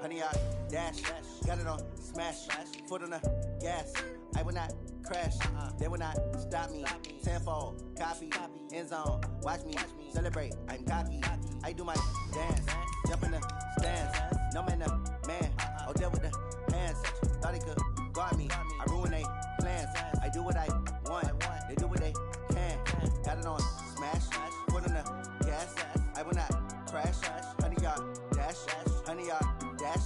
honey, I dash. Got it on smash, foot on the gas. I will not crash, they will not stop me. Tenfold, copy, end zone. Watch me celebrate. I'm cocky. I do my dance, jump in the stands. No man, man. Oh, there with the hands. Thought he could guard me. I ruin they plans. I do what I want. They do what they can. Got it on smash, foot on the gas. I will not crash. Honey, yard dash. Honey, yard dash.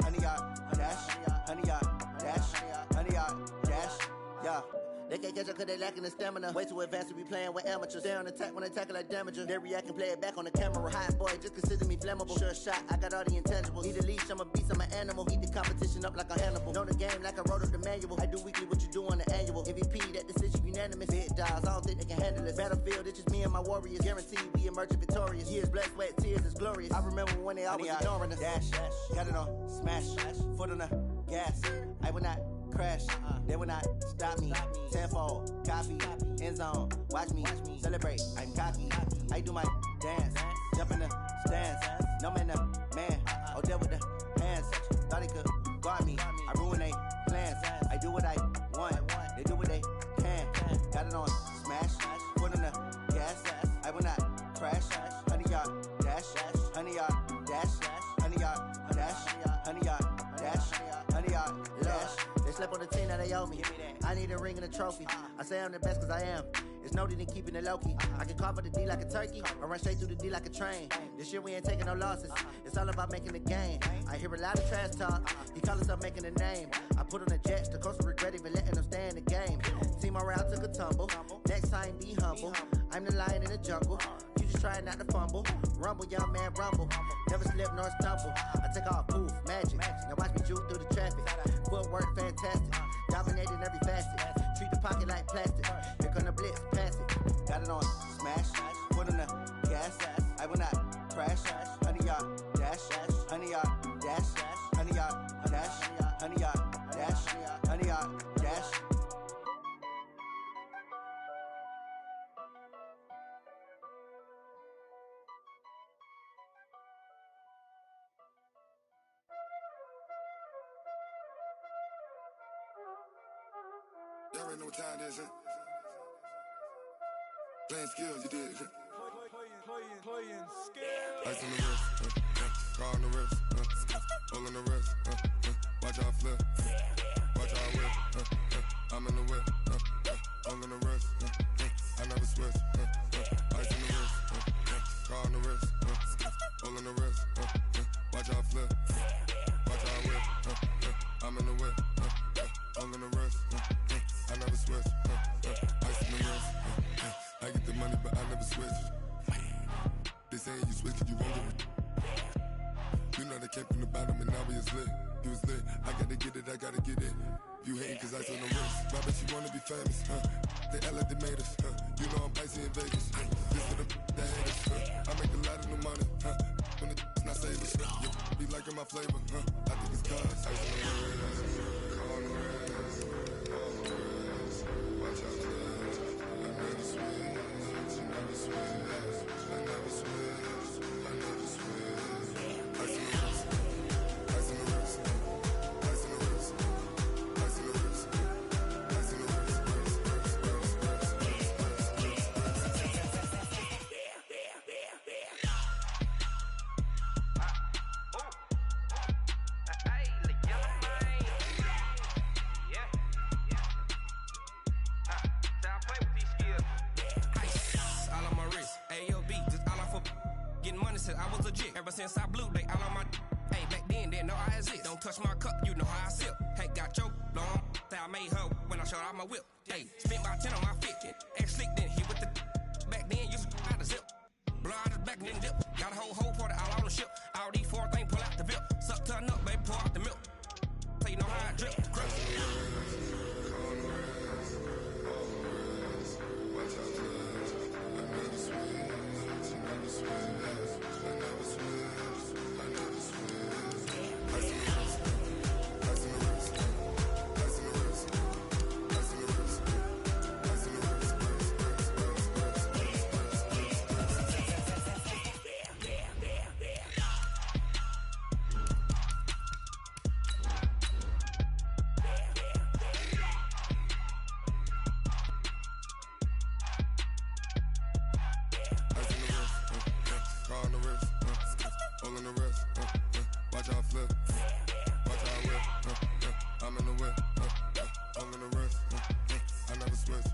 Honey, yard dash. Honey, yard dash. Honey, yard dash. Yeah. They can't catch up cause they lacking the stamina. Way too advanced to be playing with amateurs. Stay on attack when they tackle like damager. They react and play it back on the camera. Hot boy, just consider me flammable. Sure shot, I got all the intangibles. Need a leash, I'm a beast, I'm an animal. Eat the competition up like a Hannibal. Know the game like I wrote up the manual. I do weekly what you do on the annual. MVP, that decision unanimous. Big dogs, I don't think they can handle it. Battlefield, it's just me and my warriors. Guaranteed we emerging victorious. Years, blood, sweat, tears, it's glorious. I remember when they always ignoring us. Dash, got it on smash, foot on the gas. I will not crash, they will not stop me. Tenfold, copy, end zone. Watch me celebrate. I'm cocky. I do my dance, jump in the stands. No man, man. Oh, there with the hands. Thought he could guard me. I ruin they plans. I do what I want. They do what they can. Got it on smash, foot on the gas. I will not crash. Honey, yard dash. Honey, yard dash. Honey, yard dash. Honey, yard dash. Honey, yard dash. They slept on the team that they owe me. I need a ring and a trophy. I say I'm the best cause I am. It's no need in keeping it low-key. I can carve up the D like a turkey or run straight through the D like a train. This year we ain't taking no losses. It's all about making the game. I hear a lot of trash talk. He call himself making a name. I put on the Jets. The coach will regret even letting them stay in the game. Team morale took a tumble. Next time be humble. I'm the lion in the jungle. You just trying not to fumble. Rumble, young man, rumble. Never slip nor stumble. I take off, poof, magic. Now watch me juke through the traffic. Footwork fantastic. Dominating every facet. Treat the pocket like plastic. Here come the blitz, pass it. Got it on smash, foot on the gas. I will not crash. Honey, yard dash. Honey, yard dash. Honey, yard dash. Honey, yard dash. Honey, yard dash. Y'all already know what time it is, huh? Playing skills, you did, huh? Playing skills. Ice on the wrist, car on the wrist, hole on the wrist, watch how I flip, watch how I whip, I'm in the whip, hole on the wrist, I never switch, ice on the wrist, car on the wrist, hole on the wrist, watch how I flip, watch how I whip, I'm in the whip, hole on the wrist, I never switch, ice on the wrist, I get the money but I never switch. They saying you switch cause you won't get it. You know they came from the bottom and now we is lit. You was lit, I gotta get it, I gotta get it. You hating cause ice on the wrist. Why bet you wanna be famous, They act like they made us, You know I'm icy in Vegas, This for the that hate us, I make a lot of new money, When the not savers, Be liking my flavor, I think it's cause ice on the wrist, car on the wrist, all on the wrist. Watch out, I never switch, I never switch. I never switch, I never switch. Ice in the wrist, ice in the wrist, ice in the wrist, ice in the wrist, ice in the wrist, I was legit. Ever since I blew, they all on my hey, back then, didn't know I exist. Don't touch my cup, you know how I sip. Hey, got your long, that I made her when I showed out my whip. Hey, spent about 10 on my fit. Ex-slick, then hit with the back then, used to out the zip. Blow out the back, then dip. Got a whole party all on the ship. All these four things, pull out the VIP. Suck, turn up, baby, pour out the milk. So you know how I drip. on the wrist, watch how I flip, watch how I whip, I'm in the whip, all on the wrist, I never switch.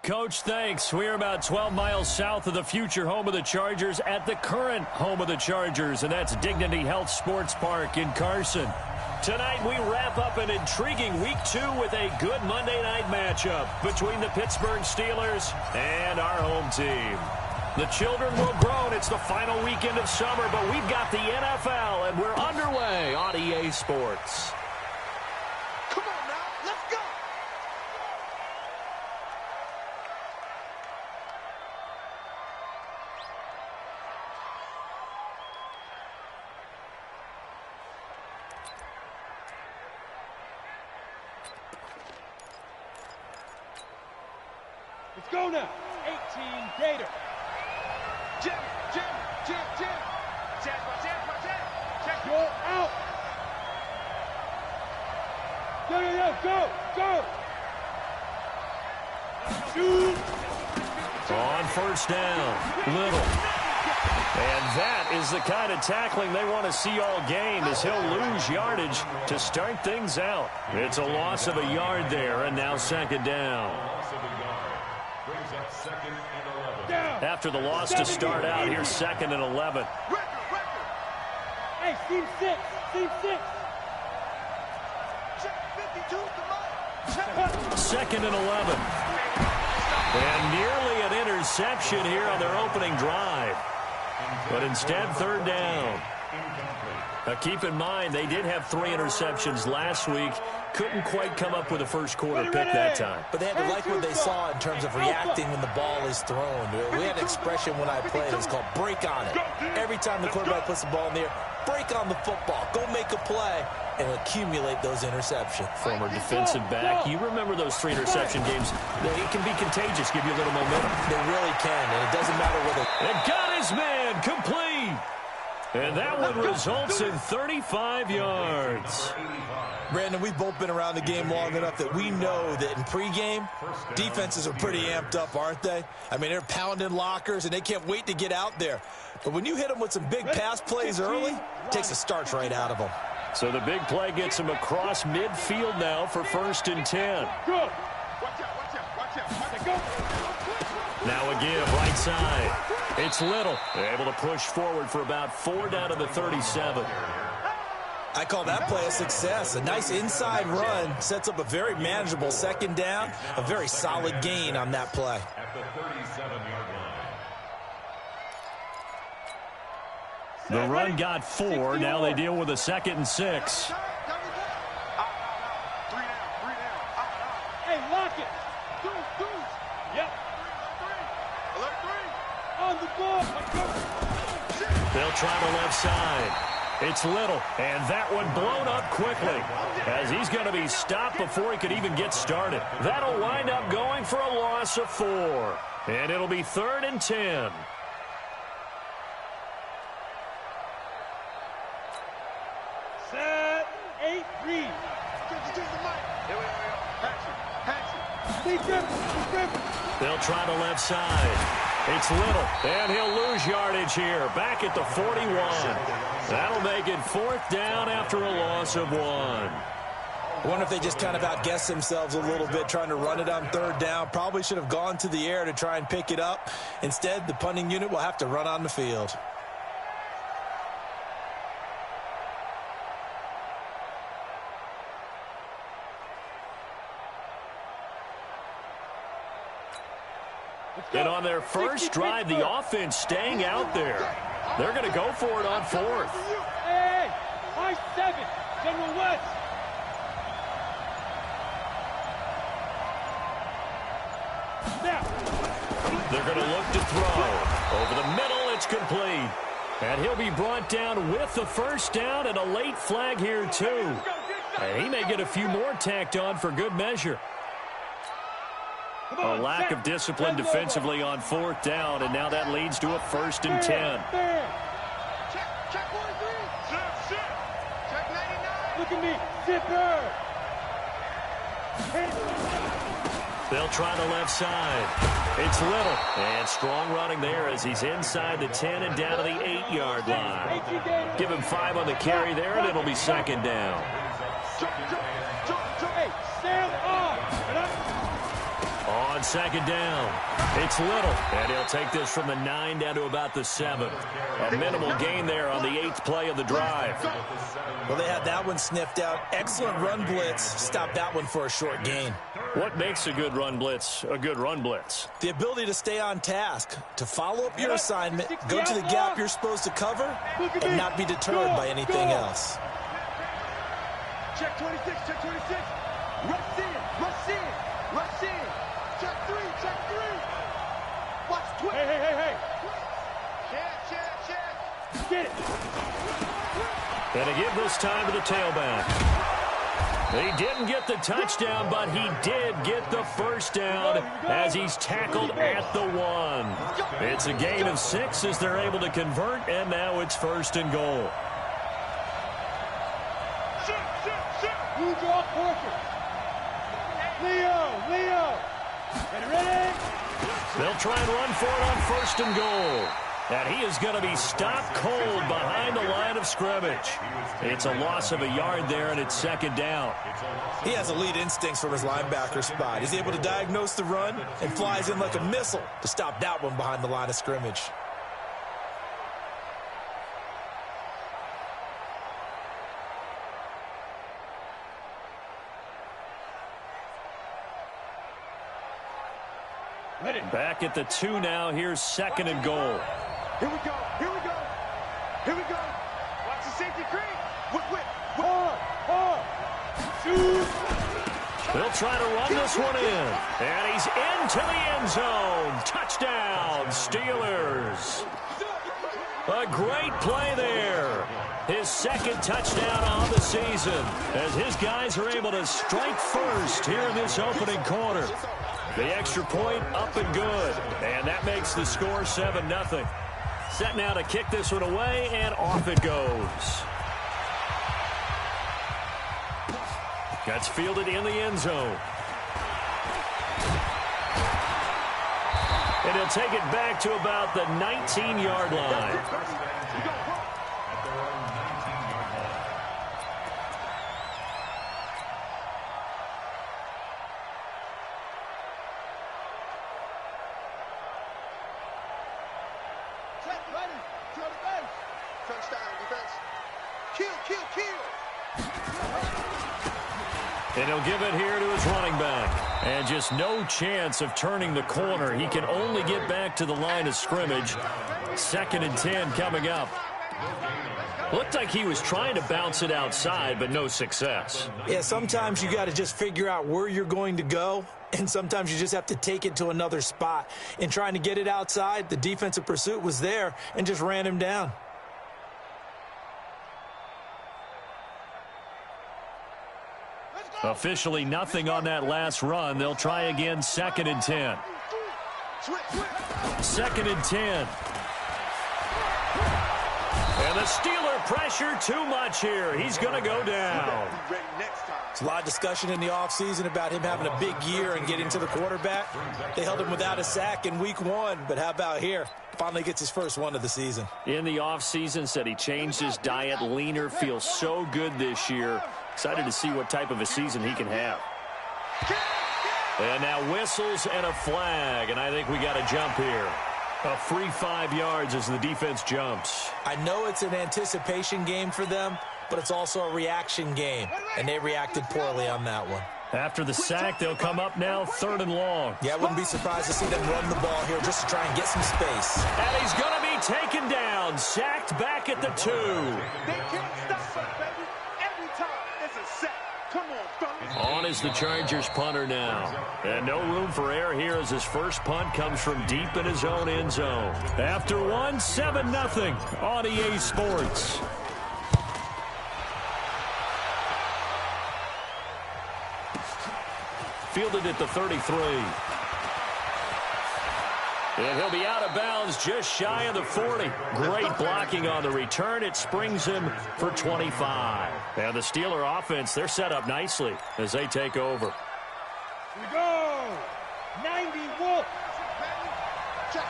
Coach, thanks. We're about 12 miles south of the future home of the Chargers at the current home of the Chargers, and that's Dignity Health Sports Park in Carson. Tonight, we wrap up an intriguing Week 2 with a good Monday night matchup between the Pittsburgh Steelers and our home team. The children will grow. It's the final weekend of summer, but we've got the NFL, and we're underway on EA Sports. Come on now, let's go! Let's go now. 18 Gator. Jim. Check. Go out. Go. Shoot. On first down, Little. And that is the kind of tackling they want to see all game, as he'll lose yardage to start things out. It's a loss of a yard there, and now second down. After the loss to start out, here's second and 11. Hey, team 6. Check 52 to Second and 11. And nearly an interception here on their opening drive. But instead, third down. Now keep in mind, they did have 3 interceptions last week. Couldn't quite come up with a first quarter pick that time. But they had to like what they saw in terms of reacting when the ball is thrown. We had an expression when I played. It was called break on it. Every time the quarterback puts the ball in the air, break on the football. Go make a play and accumulate those interceptions. Former defensive back. You remember those 3 interception games. It can be contagious, give you a little momentum. They really can, and it doesn't matter whether... And got his man complete. And that one results in 35 yards. Brandon, we've both been around the game long enough that we know that in pregame, defenses are pretty amped up, aren't they? I mean, they're pounding lockers, and they can't wait to get out there. But when you hit them with some big pass plays early, it takes the starch right out of them. So the big play gets him across midfield now for first and 10. Go. Now a give, right side. It's Little. They're able to push forward for about 4 down to the 37. I call that play a success. A nice inside run sets up a very manageable second down, a very solid gain on that play. At the 37-yard The line. run got 4. Now they deal with a 2nd and 6. Hey, lock it. Yep. On the ball. They'll try the left side. It's Little, and that one blown up quickly as he's going to be stopped before he could even get started. That'll wind up going for a loss of 4, and it'll be 3rd and 10. Set, 8, read. They'll try the left side. It's Little, and he'll lose yardage here, back at the 41. That'll make it 4th down after a loss of 1. I wonder if they just kind of outguessed themselves a little bit trying to run it on 3rd down. Probably should have gone to the air to try and pick it up. Instead, the punting unit will have to run on the field. And on their first drive, the offense staying out there. They're going to go for it on 4th. Hey, high 7, General West. They're going to look to throw. Over the middle, it's complete. And he'll be brought down with the first down and a late flag here, too. And he may get a few more tacked on for good measure. A lack of discipline defensively on fourth down, and now that leads to a 1st and 10. Check 1-3. Check 99. Look at me. Zipper. They'll try the left side. It's Little. And strong running there as he's inside the 10 and down to the 8-yard line. Give him 5 on the carry there, and it'll be 2nd down. On 2nd down, it's Little. And he'll take this from the 9 down to about the 7. A minimal gain there on the 8th play of the drive. Well, they had that one sniffed out. Excellent run blitz. Stopped that one for a short gain. What makes a good run blitz a good run blitz? The ability to stay on task, to follow up your assignment, go to the gap you're supposed to cover, and not be deterred by anything else. Check 26, check 26. Rush in, rush in, rush in. Check 3, check 3. Watch 20. Hey. Check. Get it. And to give this time to the tailback. He didn't get the touchdown, but he did get the first down as he's tackled at the 1. It's a gain of 6 as they're able to convert, and now it's 1st and goal. Who draw portrait? Leo. Ready? They'll try and run for it on 1st and goal. And he is going to be stopped cold behind the line of scrimmage. It's a loss of a yard there, and it's 2nd down. He has elite instincts from his linebacker spot. He's able to diagnose the run and flies in like a missile to stop that one behind the line of scrimmage. Back at the 2 now. Here's 2nd and goal. Here we go. Watch the safety creep. Whip. Shoot. They'll try to run this one in. And he's into the end zone. Touchdown, Steelers. A great play there. His 2nd touchdown on the season as his guys are able to strike first here in this opening quarter. The extra point up and good. And that makes the score 7-0. Set now to kick this one away, and off it goes. That's fielded in the end zone. And he'll take it back to about the 19-yard line. And he'll give it here to his running back. And just no chance of turning the corner. He can only get back to the line of scrimmage. 2nd and 10 coming up. Looked like he was trying to bounce it outside, but no success. Yeah, sometimes you got to just figure out where you're going to go, and sometimes you just have to take it to another spot. In trying to get it outside, the defensive pursuit was there and just ran him down. Officially nothing on that last run. They'll try again, 2nd and 10. 2nd and 10. And the Steeler pressure too much here. He's going to go down. There's a lot of discussion in the offseason about him having a big year and getting to the quarterback. They held him without a sack in week 1, but how about here? Finally gets his first one of the season. In the offseason, said he changed his diet, leaner, feels so good this year. Excited to see what type of a season he can have. And now whistles and a flag, and I think we got a jump here. A free 5 yards as the defense jumps. I know it's an anticipation game for them, but it's also a reaction game, and they reacted poorly on that one. After the sack, they'll come up now 3rd and long. Yeah, I wouldn't be surprised to see them run the ball here just to try and get some space. And he's going to be taken down, sacked back at the 2. They can't stop us, baby. Every time it's a sack. On is the Chargers punter now. And no room for error here as his first punt comes from deep in his own end zone. After one, 7-0 on EA Sports. Fielded at the 33. And he'll be out of bounds just shy of the 40. Great blocking on the return. It springs him for 25. And the Steeler offense, they're set up nicely as they take over. Here we go. 90 Wolf. Check.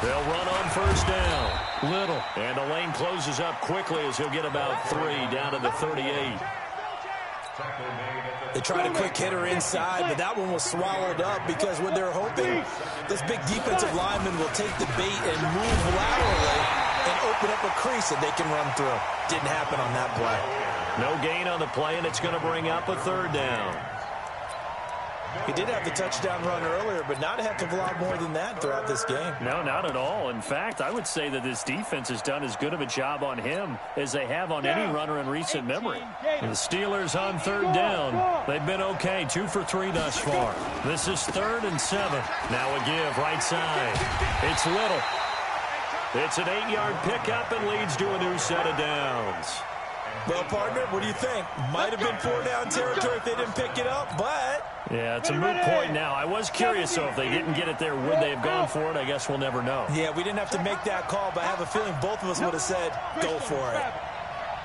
They'll run on first down. Little. And the lane closes up quickly as he'll get about 3 down to the 38. They tried a quick hitter inside, but that one was swallowed up because what they're hoping, this big defensive lineman will take the bait and move laterally and open up a crease that they can run through. Didn't happen on that play. No gain on the play, and it's going to bring up a 3rd down. He did have the touchdown run earlier, but not a heck of a lot more than that throughout this game. No, not at all. In fact, I would say that this defense has done as good of a job on him as they have on any runner in recent memory. The Steelers on 3rd down. They've been okay, 2 for 3 thus far. This is 3rd and 7. Now a give right side. It's Little. It's an 8-yard pickup and leads to a new set of downs. Well, partner, what do you think? Might have been 4-down territory if they didn't pick it up, but... Yeah, it's a moot point now. I was curious, so if they didn't get it there, would they have gone for it? I guess we'll never know. Yeah, we didn't have to make that call, but I have a feeling both of us would have said, go for it.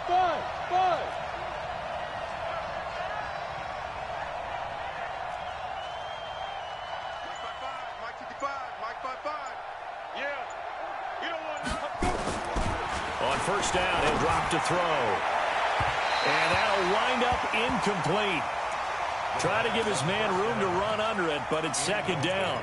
Five. On first down, he'll drop to throw. And that'll wind up incomplete. Try to give his man room to run under it, but it's 2nd down.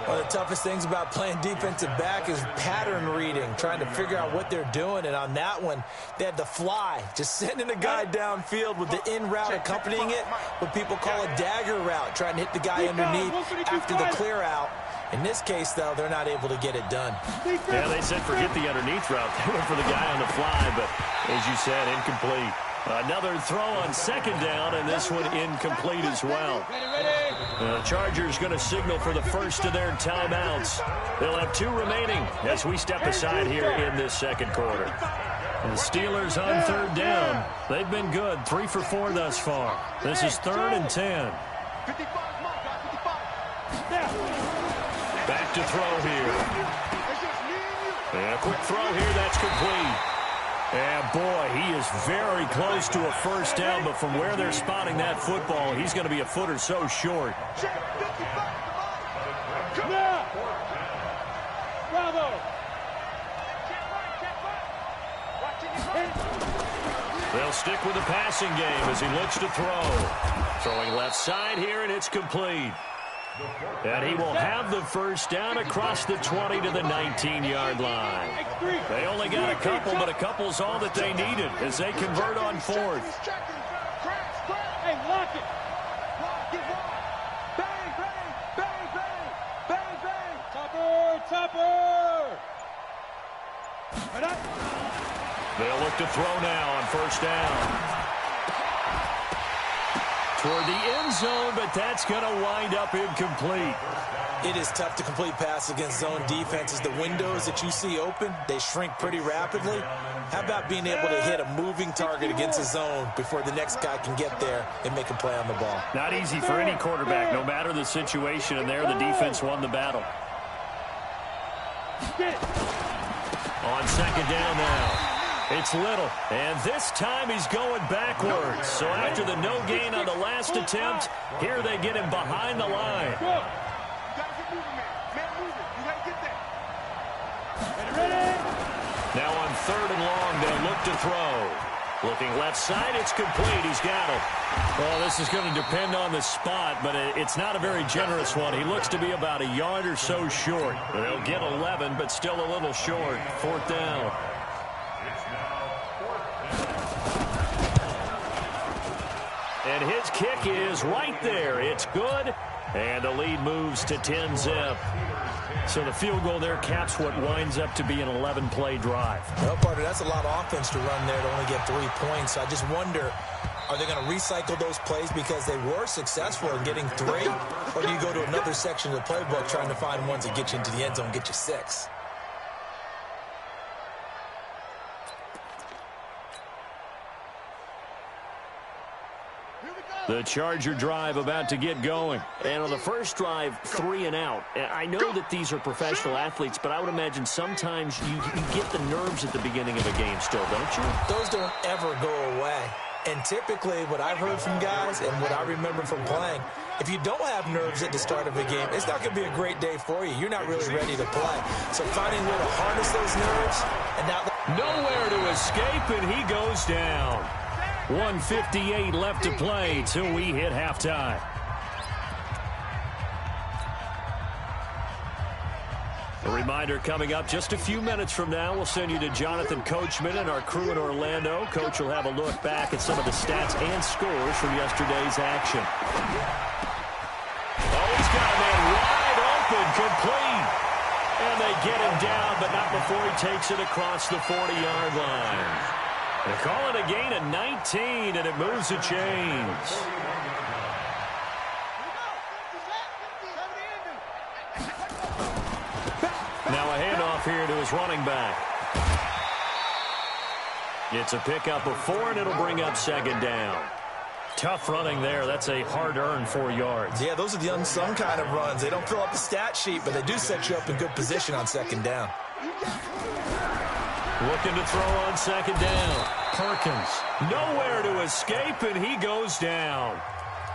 One of the toughest things about playing defensive back is pattern reading, trying to figure out what they're doing. And on that one, they had to fly, just sending a guy downfield with the in route accompanying it, what people call a dagger route, trying to hit the guy underneath after the clear out. In this case, though, they're not able to get it done. Yeah, they said forget the underneath route. They went for the guy on the fly, but as you said, incomplete. Another throw on 2nd down, and this one incomplete as well. The Chargers going to signal for the first of their timeouts. They'll have 2 remaining as we step aside here in this 2nd quarter. And the Steelers on 3rd down. They've been good, 3 for 4 thus far. This is 3rd and 10. Back to throw here. And a quick throw here, that's complete. And boy, he is very close to a first down, but from where they're spotting that football, he's going to be a foot or so short. They'll stick with the passing game as he looks to throw. Throwing left side here, and it's complete. And he will have the first down across the 20 to the 19-yard line. They only got a couple, but a couple's all that they needed as they convert on 4th. Hey, lock it. Bang, bang. Topper. They'll look to throw now on first down. Toward the end zone, but that's going to wind up incomplete. It is tough to complete pass against zone defenses. The windows that you see open, they shrink pretty rapidly. How about being able to hit a moving target against a zone before the next guy can get there and make a play on the ball? Not easy for any quarterback, no matter the situation, and there the defense won the battle. On 2nd down now. It's Little, and this time he's going backwards. So after the no gain on the last attempt, here they get him behind the line. Now on 3rd and long, they'll look to throw. Looking left side, it's complete. He's got it. Well, this is going to depend on the spot, but it's not a very generous one. He looks to be about a yard or so short. They'll get 11, but still a little short. 4th down. And his kick is right there. It's good. And the lead moves to 10-zip. So the field goal there caps what winds up to be an 11-play drive. Well, partner, that's a lot of offense to run there to only get 3 points. I just wonder, are they going to recycle those plays because they were successful in getting 3? Or do you go to another section of the playbook trying to find ones that get you into the end zone and get you 6? The Charger drive about to get going. And on the first drive, 3 and out. I know that these are professional athletes, but I would imagine sometimes you get the nerves at the beginning of a game still, don't you? Those don't ever go away. And typically what I've heard from guys and what I remember from playing, if you don't have nerves at the start of a game, it's not going to be a great day for you. You're not really ready to play. So finding a way to harness those nerves and now... Nowhere to escape, and he goes down. 1:58 left to play till we hit halftime. A reminder coming up just a few minutes from now. We'll send you to Jonathan Coachman and our crew in Orlando. Coach will have a look back at some of the stats and scores from yesterday's action. Oh, he's got a man wide open, complete. And they get him down, but not before he takes it across the 40-yard line. They call it a gain of 19, and it moves the chains. Now a handoff here to his running back. It's a pickup of 4, and it'll bring up 2nd down. Tough running there. That's a hard-earned 4 yards. Yeah, those are the unsung kind of runs. They don't fill up the stat sheet, but they do set you up in good position on 2nd down. Looking to throw on 2nd down. Perkins, nowhere to escape, and he goes down.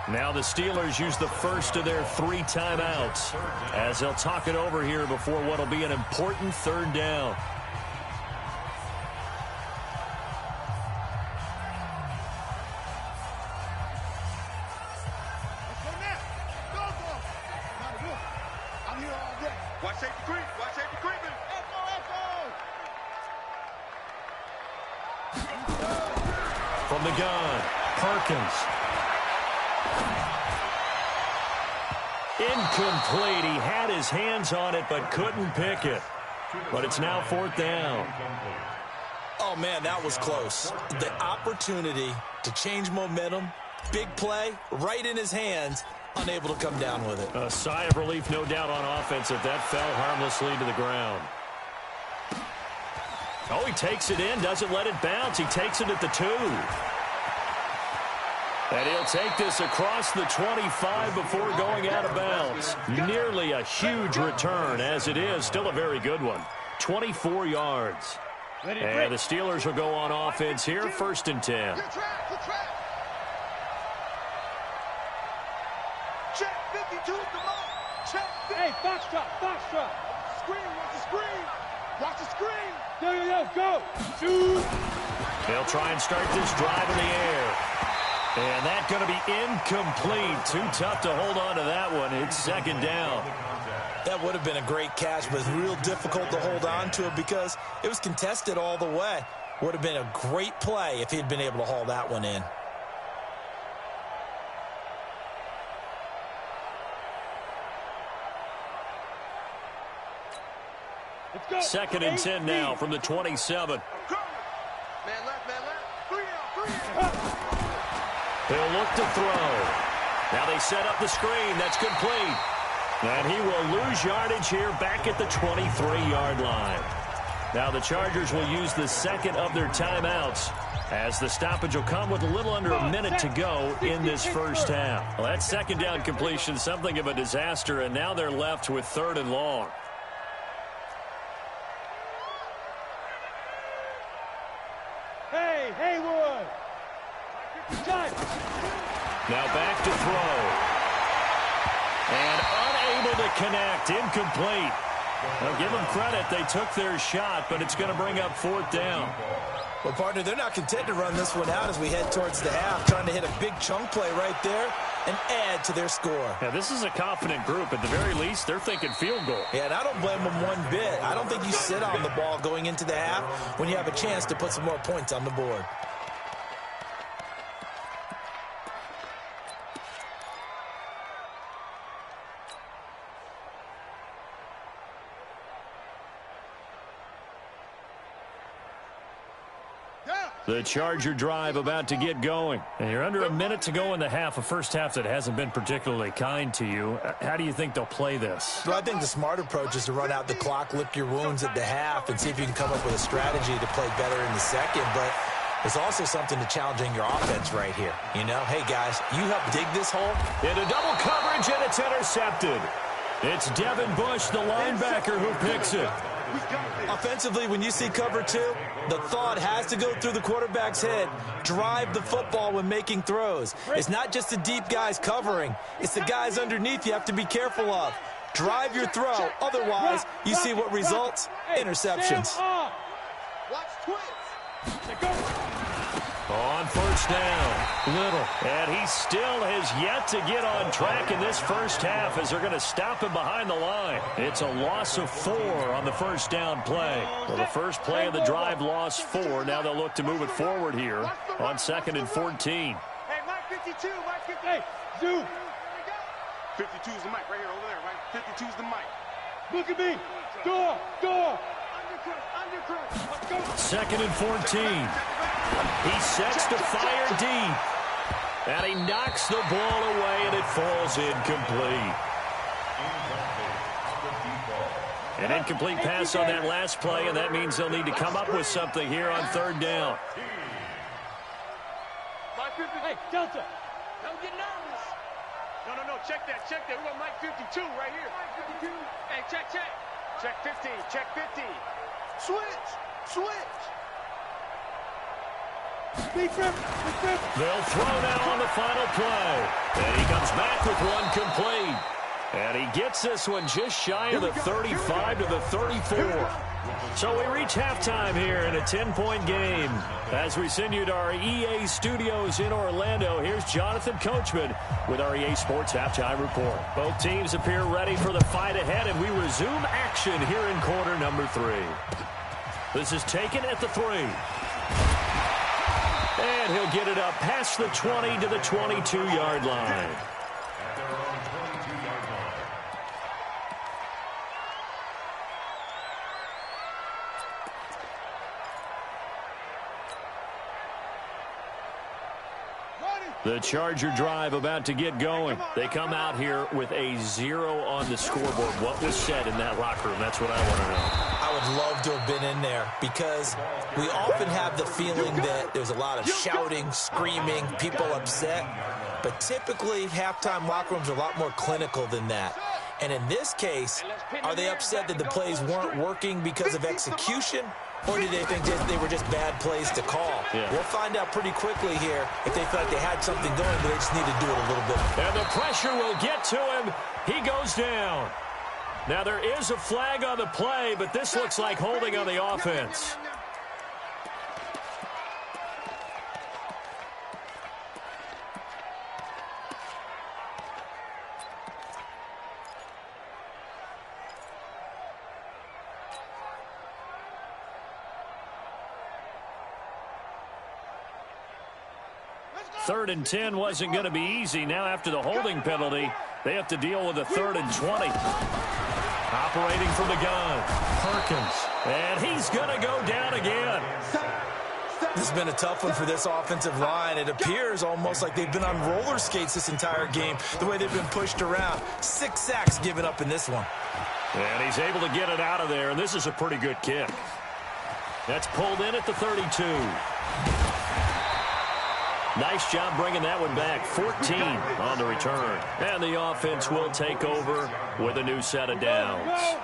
Now the Steelers use the first of their 3 timeouts as they'll talk it over here before what will be an important 3rd down. Watch safety creep. Watch safety creeping. From the gun, Perkins. Incomplete. He had his hands on it but couldn't pick it. But it's now 4th down. Oh, man, that was close. The opportunity to change momentum, big play, right in his hands, unable to come down with it. A sigh of relief, no doubt, on offense that fell harmlessly to the ground. Oh, he takes it in, doesn't let it bounce. He takes it at the 2. And he'll take this across the 25 before going out of bounds. Nearly a huge return, as it is. Still a very good one. 24 yards. And the Steelers will go on offense here, 1st and 10. Check 52 at the mark. Check 50. Hey, foxtrot. Screen, watch the screen. Watch the screen. Go. Shoot. They'll try and start this drive in the air. And that's going to be incomplete. Too tough to hold on to that one. It's 2nd down. That would have been a great catch, but real difficult to hold on to it because it was contested all the way. Would have been a great play if he'd been able to haul that one in. Second and 10 now from the 27. Man left. 3 out. They'll look to throw. Now they set up the screen. That's complete. And he will lose yardage here back at the 23-yard line. Now the Chargers will use the 2nd of their timeouts as the stoppage will come with a little under a minute to go in this 1st half. Well, that 2nd down completion, something of a disaster, and now they're left with 3rd and long. Hey, Haywood. Now back to throw. And unable to connect. Incomplete. Well, give them credit. They took their shot, but it's going to bring up 4th down. Well, partner, they're not content to run this one out as we head towards the half, trying to hit a big chunk play right there and add to their score. Yeah, this is a confident group. At the very least, they're thinking field goal. Yeah, and I don't blame them one bit. I don't think you sit on the ball going into the half when you have a chance to put some more points on the board. The Charger drive about to get going. And you're under a minute to go in the half, a first half that hasn't been particularly kind to you. How do you think they'll play this? Well, I think the smart approach is to run out the clock, lick your wounds at the half, and see if you can come up with a strategy to play better in the second. But there's also something to challenging your offense right here. You know, hey, guys, you help dig this hole. Into double coverage, and it's intercepted. It's Devin Bush, the linebacker, who picks it. Offensively, when you see cover two, the thought has to go through the quarterback's head. Drive the football when making throws. It's not just the deep guys covering. It's the guys underneath you have to be careful of. Drive your throw. Otherwise, you see what results? Interceptions. Watch twins. On first down, Little. And he still has yet to get on track in this first half as they're going to stop him behind the line. It's a loss of 4 on the first down play. Well, the first play of the drive lost 4. Now they'll look to move it forward here on 2nd and 14. Hey, Mike 52, Mike 50. Hey, zoom. 52's the mic right here over there, right? 52's the mic. Look at me. Door. Let's go. 2nd and 14. He sets to fire deep. And he knocks the ball away, and it falls incomplete. An incomplete pass on that last play, and that means they'll need to come up with something here on 3rd down. Hey, Delta. Don't get nervous. No. Check that. We got Mike 52 right here. Mike 52. Hey, check. Check 15. Check 15. Switch. They'll throw now on the final play. And he comes back with one complete. And he gets this one just shy of the 35 to the 34. So we reach halftime here in a 10-point game. As we send you to our EA studios in Orlando, here's Jonathan Coachman with our EA Sports Halftime Report. Both teams appear ready for the fight ahead, and we resume action here in quarter number 3. This is taken at the 3. And he'll get it up past the 20 to the 22-yard line. The Charger drive about to get going. They come out here with a 0 on the scoreboard. What was said in that locker room? That's what I want to know. I would love to have been in there because we often have the feeling that there's a lot of shouting, screaming, people upset. But typically, halftime locker rooms are a lot more clinical than that. And in this case, are they upset that the plays weren't working because of execution? Or do they think they were just bad plays to call? Yeah. We'll find out pretty quickly here if they feel like they had something going, but they just need to do it a little bit. And the pressure will get to him. He goes down. Now, there is a flag on the play, but this looks like holding on the offense. Third and 10 wasn't going to be easy. Now after the holding penalty, they have to deal with a 3rd and 20. Operating from the gun, Perkins. And he's going to go down again. This has been a tough one for this offensive line. It appears almost like they've been on roller skates this entire game, the way they've been pushed around. 6 sacks given up in this one. And he's able to get it out of there, and this is a pretty good kick. That's pulled in at the 32. Nice job bringing that one back. 14 on the return. And the offense will take over with a new set of downs.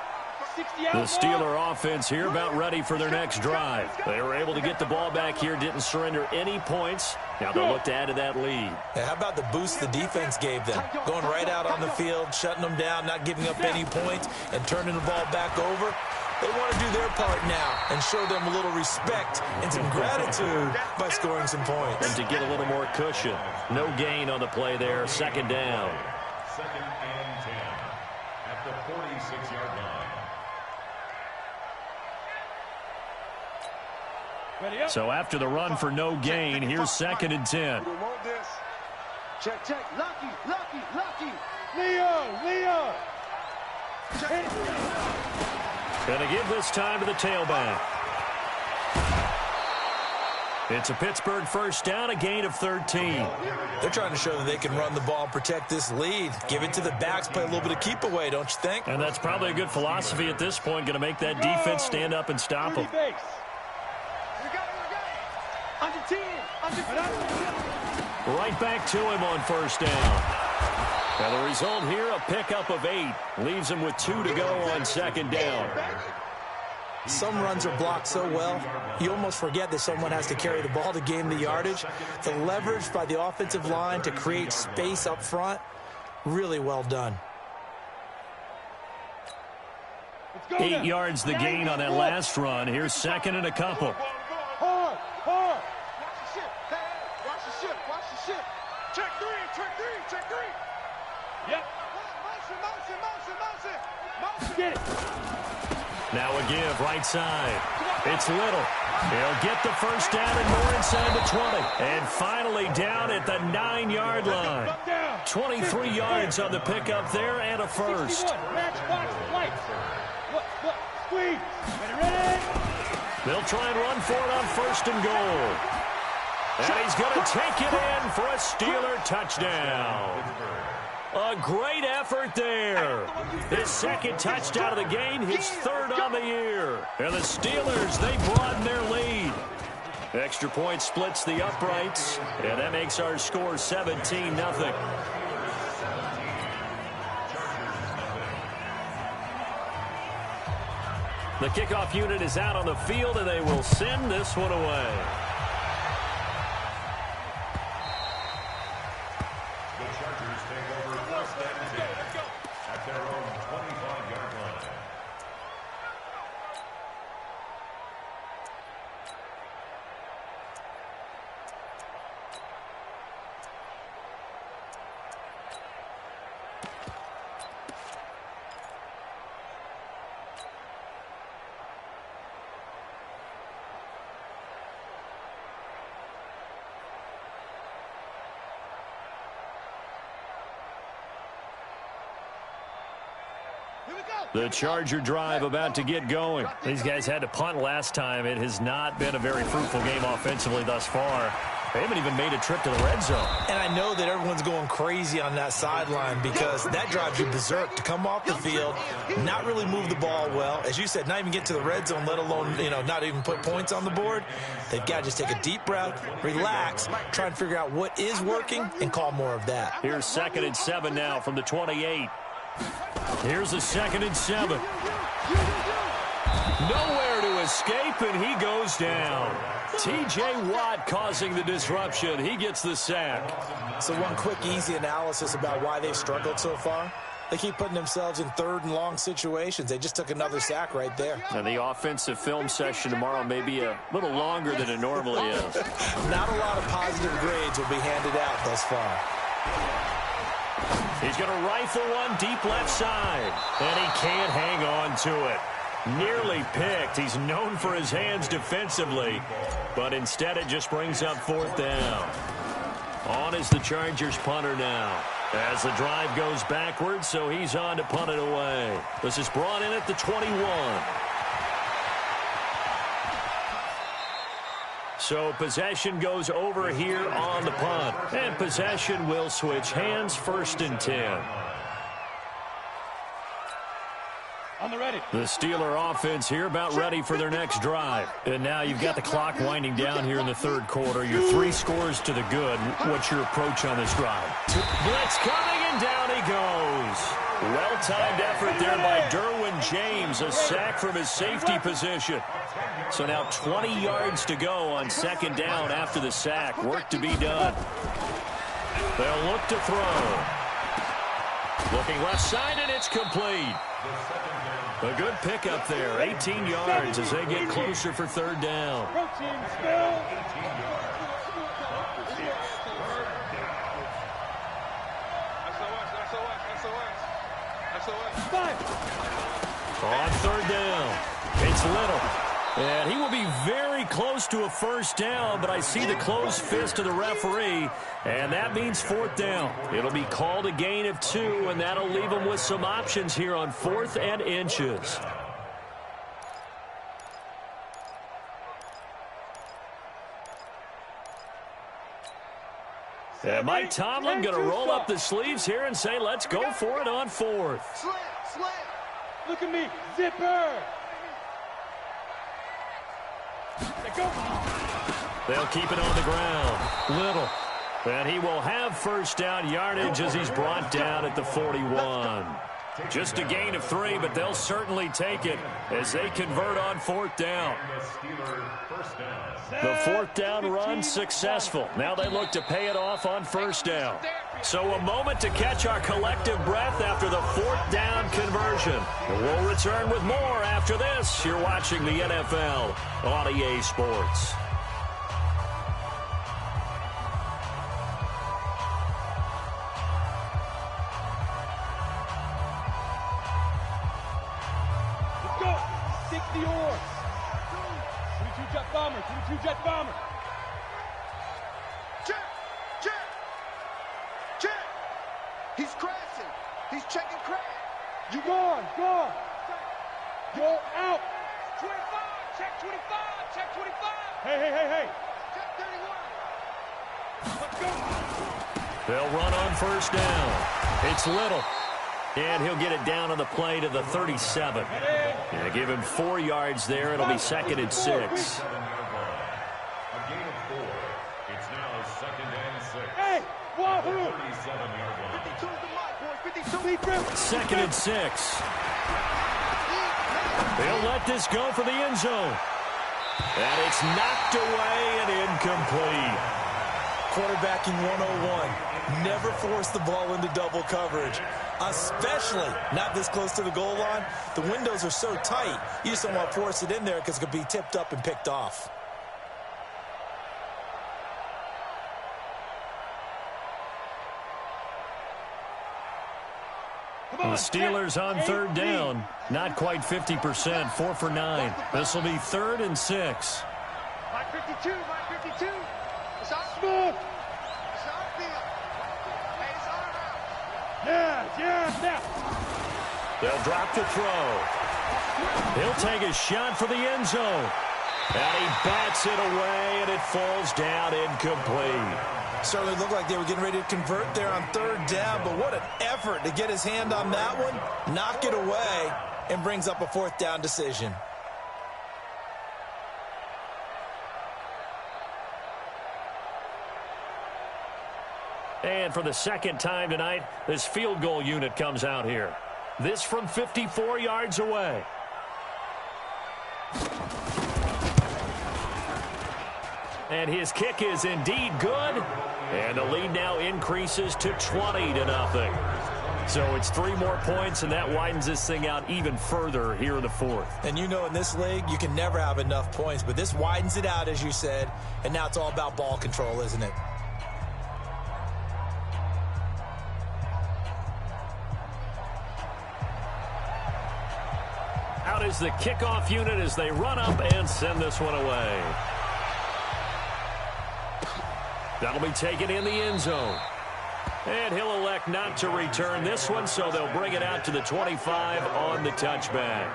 The Steeler offense here about ready for their next drive. They were able to get the ball back here, didn't surrender any points. Now they'll look to add to that lead. Yeah, how about the boost the defense gave them? Going right out on the field, shutting them down, not giving up any points, and turning the ball back over. They want to do their part now and show them a little respect and some gratitude by scoring some points. And to get a little more cushion. No gain on the play there. 2nd down. 2nd and 10 at the 46-yard line. So after the run for no gain, here's 2nd and 10. Check. Lucky. Leo. Going to give this time to the tailback. It's a Pittsburgh first down, a gain of 13. They're trying to show that they can run the ball and protect this lead. Give it to the backs, play a little bit of keep away, don't you think? And that's probably a good philosophy at this point, going to make that defense stand up and stop them. Right back to him on first down. And the result here, a pickup of 8. Leaves him with 2 to go on second down. Some runs are blocked so well, you almost forget that someone has to carry the ball to gain the yardage. The leverage by the offensive line to create space up front, really well done. 8 yards the gain on that last run. Here's second and a couple. Hard. Watch the ship. Watch the ship. Check three. Yep. Motion. Get it. Now a give, right side. It's Little. He'll get the first down and more inside the 20. And finally down at the 9-yard line. 23 yards on the pickup there and a first. Squeeze. Ready. They'll try and run for it on first and goal. And he's going to take it in for a Steeler touchdown. A great effort there. His second touchdown of the game, his third on the year. And the Steelers, they broaden their lead. Extra point splits the uprights, and that makes our score 17-0. The kickoff unit is out on the field, and they will send this one away. At their own 25-yard line. The Charger drive about to get going. These guys had to punt last time. It has not been a very fruitful game offensively thus far. They haven't even made a trip to the red zone. And I know that everyone's going crazy on that sideline because that drives you berserk to come off the field, not really move the ball well. As you said, not even get to the red zone, let alone, not even put points on the board. They've got to just take a deep breath, relax, try and figure out what is working, and call more of that. Here's 2nd and 7 now from the 28. Here's a 2nd and 7. Nowhere to escape, and he goes down. T.J. Watt causing the disruption. He gets the sack. So one quick, easy analysis about why they've struggled so far. They keep putting themselves in 3rd and long situations. They just took another sack right there. And the offensive film session tomorrow may be a little longer than it normally is. Not a lot of positive grades will be handed out thus far. He's going to rifle one deep left side, and he can't hang on to it. Nearly picked. He's known for his hands defensively, but instead it just brings up 4th down. On is the Chargers punter now. As the drive goes backwards, so he's on to punt it away. This is brought in at the 21. So possession goes over here on the punt. And possession will switch hands, 1st and 10. On the ready. The Steeler offense here about ready for their next drive. And now you've got the clock winding down here in the 3rd quarter. Your 3 scores to the good. What's your approach on this drive? Blitz coming, and down he goes. Well-timed effort there by Derwin James. A sack from his safety position. So now 20 yards to go on 2nd down after the sack. Work to be done. They'll look to throw. Looking left side, and it's complete. A good pickup there. 18 yards as they get closer for 3rd down. On 3rd down, it's Little. And he will be very close to a 1st down, but I see the closed fist of the referee, and that means 4th down. It'll be called a gain of 2, and that'll leave him with some options here on 4th and inches. And Mike Tomlin going to roll up the sleeves here and say, let's go for it on fourth. Slam, slam. Look at me. Zipper. Go. They'll keep it on the ground. Little. And he will have first down yardage as he's brought down at the 41. Just a gain of 3, but they'll certainly take it as they convert on fourth down. The fourth down run successful. Now they look to pay it off on first down. So a moment to catch our collective breath after the fourth down conversion. We'll return with more after this. You're watching the NFL on EA Sports. Jet bomber. Jet. He's crashing. He's checking crash. You gone. You're out. 25. Check 25. Check 25. Hey. Check 31. Let's go. They'll run on first down. It's Little. And he'll get it down on the play to the 37. And give him 4 yards there. It'll be 2nd and 6. Hey, wahoo! 2nd and 6. They'll let this go for the end zone. And it's knocked away and incomplete. Quarterbacking 101. Never force the ball into double coverage, especially not this close to the goal line. The windows are so tight, you just don't want to force it in there because it could be tipped up and picked off. The Steelers on third down. Not quite 50%. 4 for 9. This will be 3rd and 6. My 52. It's our smooth. It's our field. Hey, it's our house. Yeah. They'll drop the throw. He'll take a shot for the end zone. And he bats it away, and it falls down incomplete. Certainly looked like they were getting ready to convert there on third down, but what an effort to get his hand on that one, knock it away, and brings up a 4th down decision. And for the 2nd time tonight, this field goal unit comes out here. This from 54 yards away. And his kick is indeed good. And the lead now increases to 20-0. So it's 3 more points, and that widens this thing out even further here in the 4th. And you know in this league, you can never have enough points, but this widens it out, as you said, and now it's all about ball control, isn't it? Out is the kickoff unit as they run up and send this one away. That'll be taken in the end zone. And he'll elect not to return this one, so they'll bring it out to the 25 on the touchback.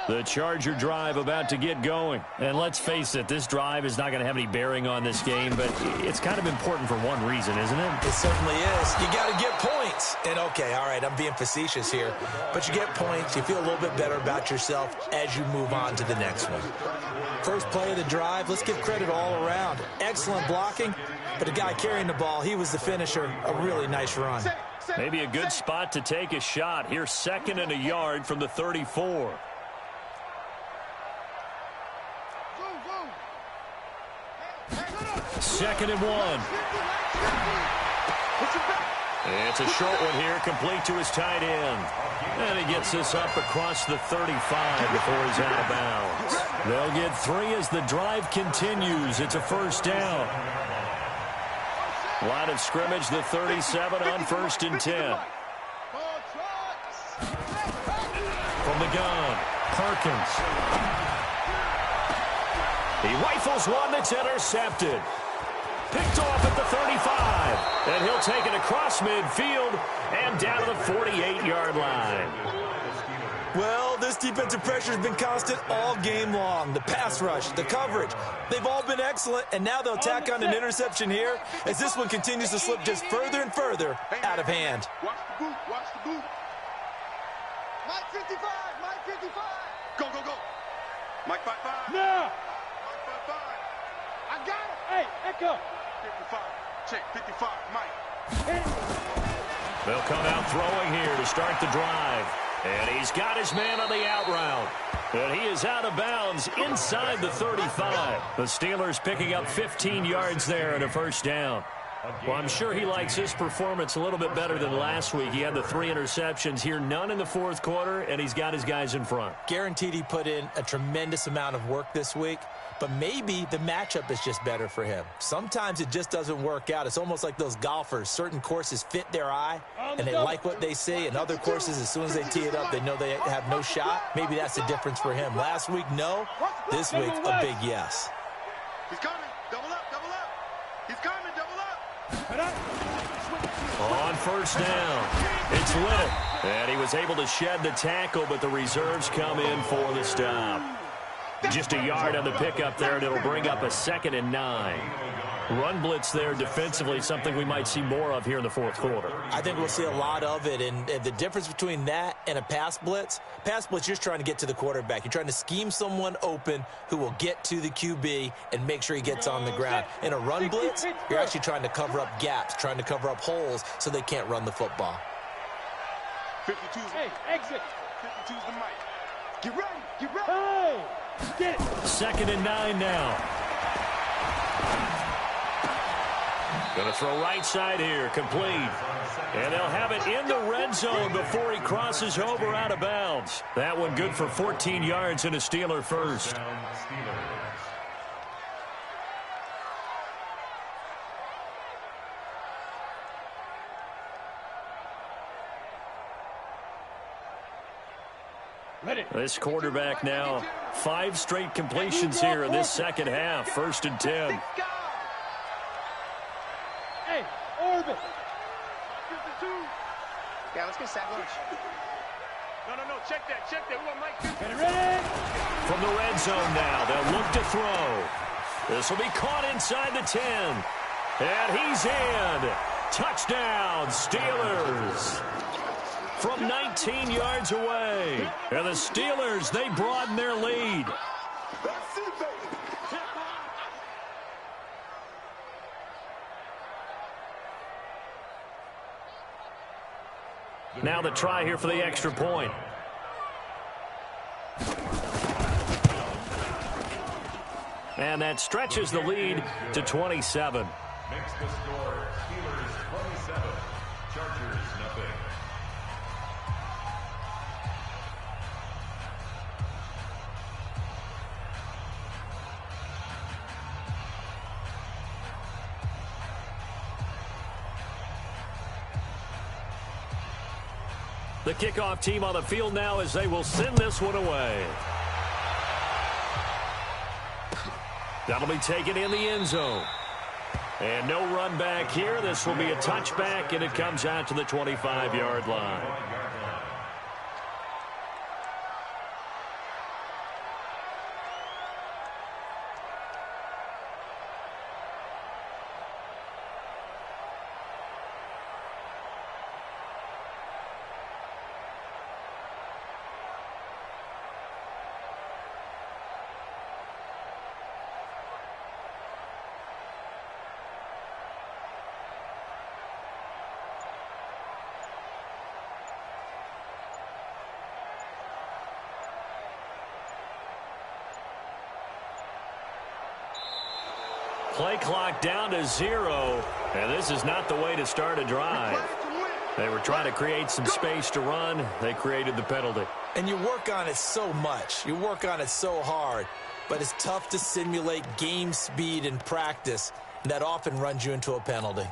The Charger drive about to get going. And let's face it, this drive is not going to have any bearing on this game, but it's kind of important for one reason, isn't it? It certainly is. You got to get points. And okay, all right, I'm being facetious here, but you get points, you feel a little bit better about yourself as you move on to the next one. First play of the drive, let's give credit all around. Excellent blocking, but the guy carrying the ball, he was the finisher. A really nice run. Maybe a good spot to take a shot. Here's 2nd and a yard from the 34. Second and 1. It's a short one here, complete to his tight end. And he gets this up across the 35 before he's out of bounds. They'll get 3 as the drive continues. It's a first down. Line of scrimmage, the 37 on 1st and 10. From the gun, Perkins. He rifles one that's intercepted. Picked off at the 35. And he'll take it across midfield and down to the 48-yard line. Well, this defensive pressure has been constant all game long. The pass rush, the coverage, they've all been excellent, and now they'll tack on an interception here as this one continues to slip just further and further out of hand. Watch the boot, watch the boot. Mike 55, Mike 55. Go, go, go. Mike 55. No. Mike 55. I got it. Hey, Echo. 55. Check 55, Mike. They'll come out throwing here to start the drive. And he's got his man on the out route. And he is out of bounds inside the 35. The Steelers picking up 15 yards there and a first down. Well, I'm sure he likes his performance a little bit better than last week. He had the 3 interceptions here, none in the fourth quarter, and he's got his guys in front. Guaranteed he put in a tremendous amount of work this week, but maybe the matchup is just better for him. Sometimes it just doesn't work out. It's almost like those golfers. Certain courses fit their eye, and they like what they see, and other courses, as soon as they tee it up, they know they have no shot. Maybe that's the difference for him. Last week, no. This week, a big yes. He's coming. Double up, double up. He's coming, double up. On first down, it's Little. And he was able to shed the tackle, but the reserves come in for the stop. Just a yard on the pickup there, and it'll bring up a 2nd and 9. Run blitz there defensively, something we might see more of here in the fourth quarter. I think we'll see a lot of it, and the difference between that and a pass blitz, you're just trying to get to the quarterback. You're trying to scheme someone open who will get to the QB and make sure he gets on the ground. In a run blitz, you're actually trying to cover up gaps, trying to cover up holes so they can't run the football. 52's Hey, exit. 52's the mic. Get ready, get ready. Hey, get it. 2nd and 9 now. Going to throw right side here, complete. And they'll have it in the red zone before he crosses over out of bounds. That one good for 14 yards and a Steeler first. This quarterback now, 5 straight completions here in this second half. 1st and 10. Hey, orbit. 52. Yeah, let's get sack lunch. No, check that. We want Mike 50. Get it ready. From the red zone now, they'll look to throw. This will be caught inside the 10. And he's in. Touchdown, Steelers. From 19 yards away. And the Steelers, they broaden their lead. That's it, baby. Now the try here for the extra point. And that stretches the lead to 27. Makes the score Steelers 27, Chargers nothing. The kickoff team on the field now as they will send this one away. That'll be taken in the end zone. And no run back here. This will be a touchback, and it comes out to the 25-yard line. Play clock down to 0, and this is not the way to start a drive. They were trying to create some space to run. They created the penalty. And you work on it so much. You work on it so hard. But it's tough to simulate game speed in practice, and that often runs you into a penalty.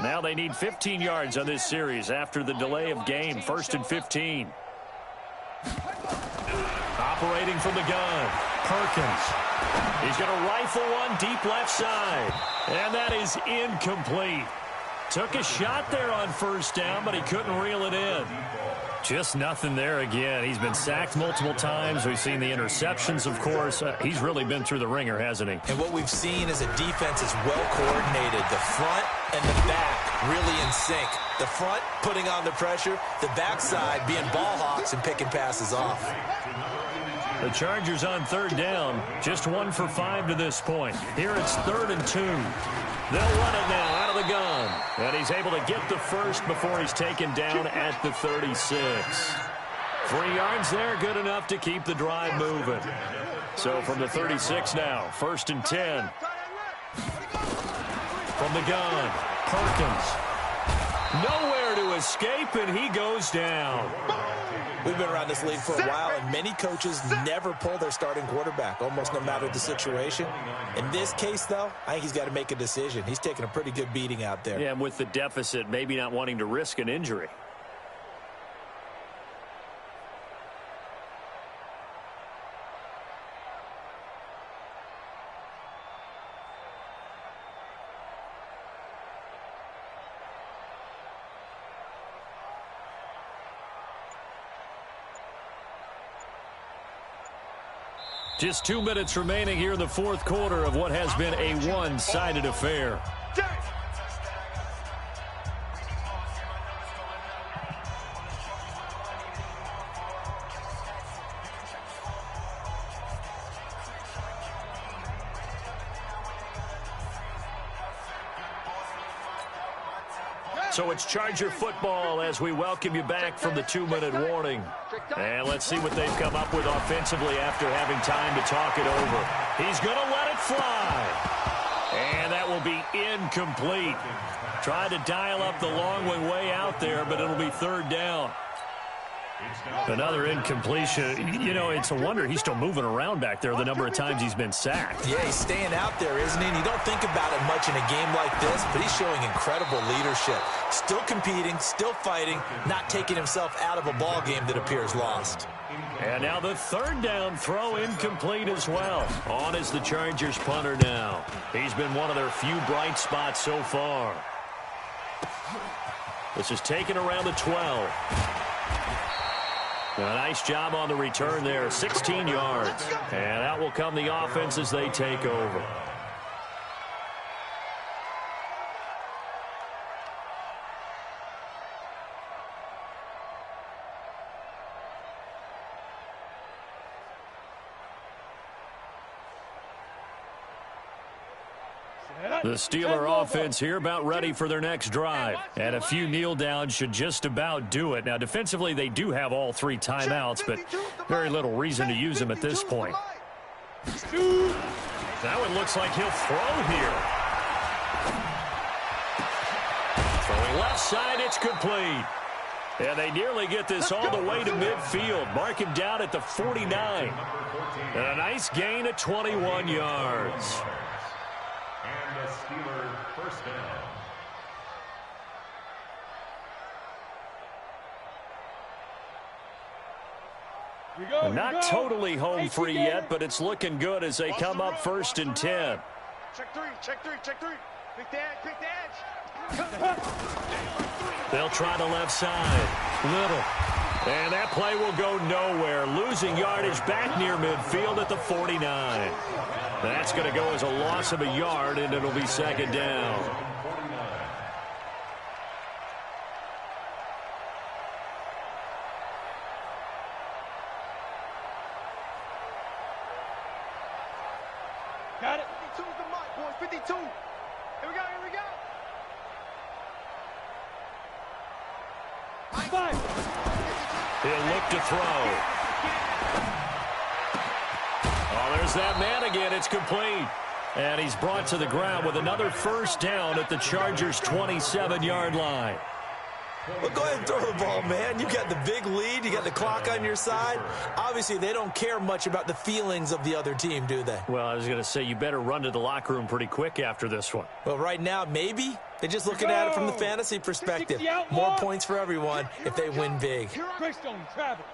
Now they need 15 yards on this series after the delay of game. 1st and 15. Operating from the gun, Perkins. He's going to rifle one deep left side. And that is incomplete. Took a shot there on first down, but he couldn't reel it in. Just nothing there again. He's been sacked multiple times. We've seen the interceptions, of course. He's really been through the ringer, hasn't he? And what we've seen is a defense is well coordinated. The front and the back really in sync. The front putting on the pressure, the backside being ball hawks and picking passes off. The Chargers on third down, just 1 for 5 to this point. Here it's 3rd and 2. They'll run it now out of the gun. And he's able to get the first before he's taken down at the 36. 3 yards there, good enough to keep the drive moving. So from the 36 now, 1st and 10. From the gun, Perkins. Nowhere to escape, and he goes down. We've been around this league for a while, and many coaches never pull their starting quarterback, almost no matter the situation. In this case, though, I think he's got to make a decision. He's taking a pretty good beating out there. Yeah, and with the deficit, maybe not wanting to risk an injury. Just 2 minutes remaining here in the 4th quarter of what has been a one-sided affair. So it's Charger football as we welcome you back from the 2-minute warning. And let's see what they've come up with offensively after having time to talk it over. He's going to let it fly. And that will be incomplete. Tried to dial up the long way out there, but it'll be 3rd down. Another incompletion. You know, it's a wonder he's still moving around back there the number of times he's been sacked. Yeah, he's staying out there, isn't he? And you don't think about it much in a game like this, but he's showing incredible leadership. Still competing, still fighting, not taking himself out of a ball game that appears lost. And now the 3rd down throw incomplete as well. On is the Chargers punter now. He's been one of their few bright spots so far. This is taken around the 12. A nice job on the return there, 16 yards. And out will come the offense as they take over. The Steeler offense here about ready for their next drive. And a few kneel downs should just about do it. Now, defensively, they do have all 3 timeouts, but very little reason to use them at this point. That one looks like he'll throw here. Throwing left side, it's complete. And they nearly get this all the way to midfield. Mark him down at the 49. And a nice gain of 21 yards. And the Steelers first down. Not totally home free yet, but it's looking good as they come up 1st and 10. Check 3, check 3, check 3. Pick the edge, They'll try the left side. Little. And that play will go nowhere. Losing yardage back near midfield at the 49. That's going to go as a loss of a yard, and it'll be 2nd down. Got it. 52's the mark, boys. 52. Here we go, here we go. He'll look to throw. Oh, there's that man again. It's complete. And he's brought to the ground with another 1st down at the Chargers' 27-yard line. Well, go ahead and throw the ball, man. You got the big lead. You got the clock on your side. Obviously, they don't care much about the feelings of the other team, do they? Well, I was going to say, you better run to the locker room pretty quick after this one. Well, right now, maybe. They're just looking at it from the fantasy perspective. More points for everyone if they win big. Greystone, travel.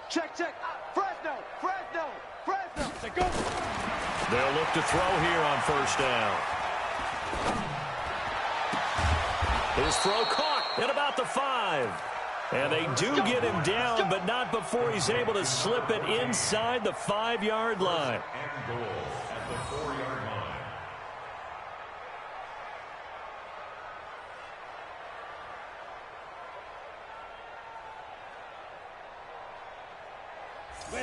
Check, check. Fresno, Fresno, Fresno. They go. They'll look to throw here on 1st down. His throw caught at about the 5. And they do get him down, but not before he's able to slip it inside the 5-yard line. And goal at the 4-yard line.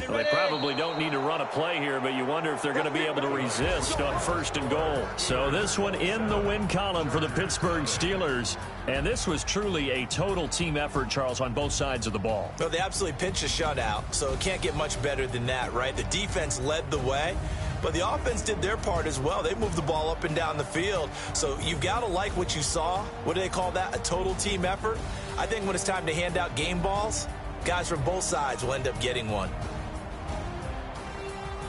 Well, they probably don't need to run a play here, but you wonder if they're going to be able to resist on 1st and goal. So this one in the win column for the Pittsburgh Steelers. And this was truly a total team effort, Charles, on both sides of the ball. Well, they absolutely pinched a shutout, so it can't get much better than that, right? The defense led the way, but the offense did their part as well. They moved the ball up and down the field. So you've got to like what you saw. What do they call that? A total team effort? I think when it's time to hand out game balls, guys from both sides will end up getting one.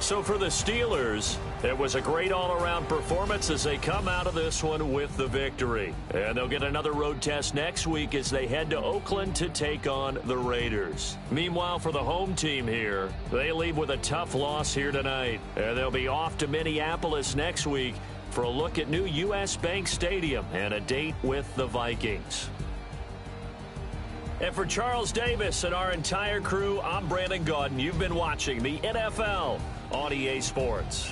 So for the Steelers, it was a great all-around performance as they come out of this one with the victory. And they'll get another road test next week as they head to Oakland to take on the Raiders. Meanwhile, for the home team here, they leave with a tough loss here tonight. And they'll be off to Minneapolis next week for a look at new U.S. Bank Stadium and a date with the Vikings. And for Charles Davis and our entire crew, I'm Brandon Gaudin. You've been watching the NFL on EA Sports.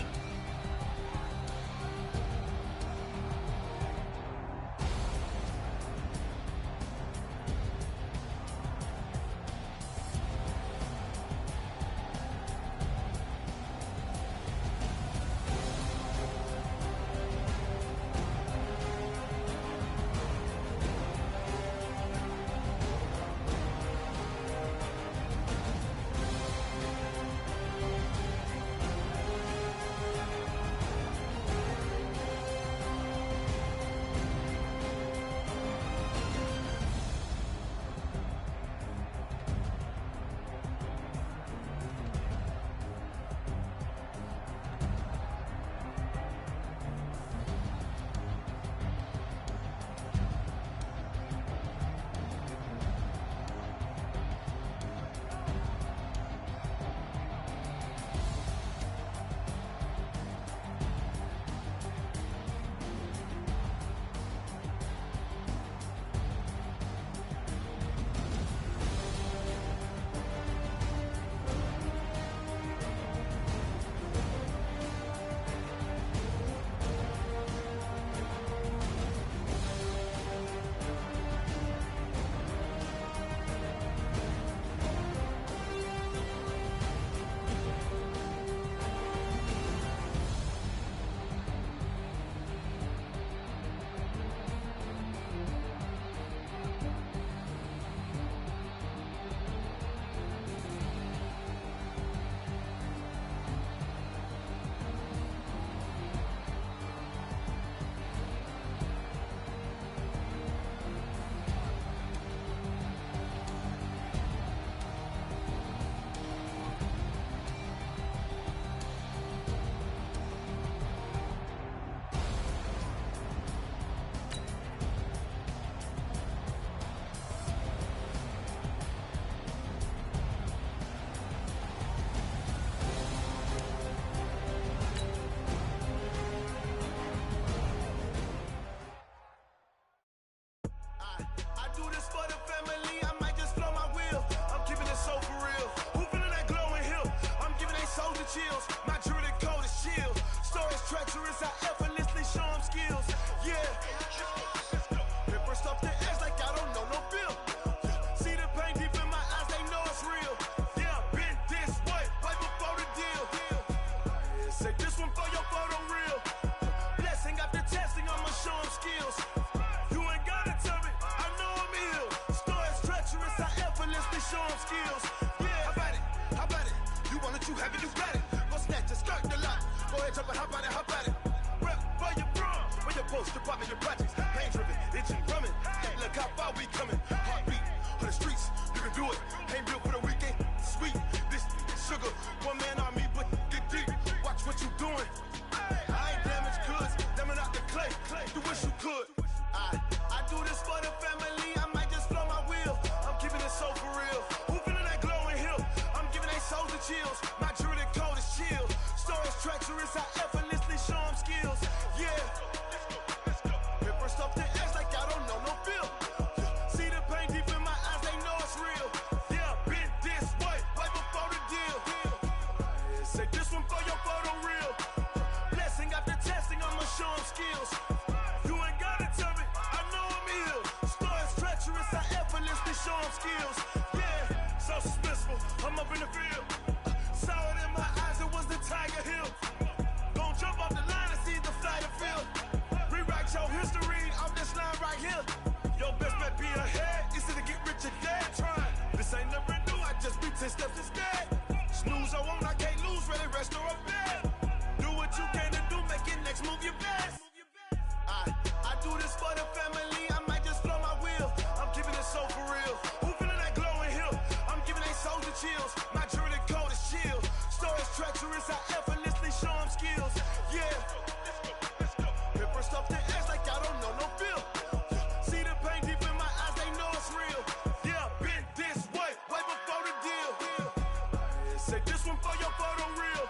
Say this one for your photo reel.